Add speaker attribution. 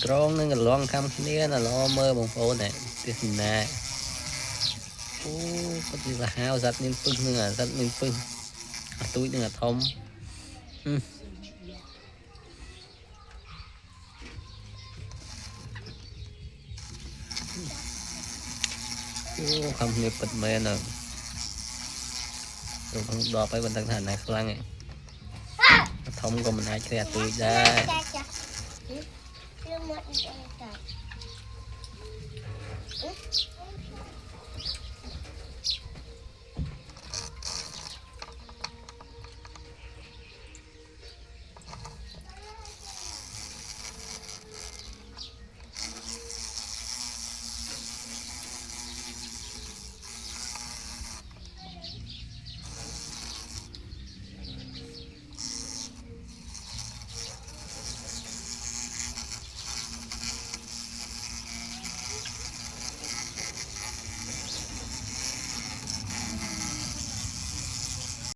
Speaker 1: กรองนึงกับลองคำนี้น่ะล้อเมื่อบางโพเนี่ยติดนาโอ้ก็จะหาวสัตว์นินปึ้งเนื้อสัตว์นินปึ้งตุ้ยเนื้อทอมโอ้คำนี้ปิดเมนอ่ะตัวพังดอกไปบนทางฐานไหนครั้งไงทอมก็มันหายใจตุ้ยได้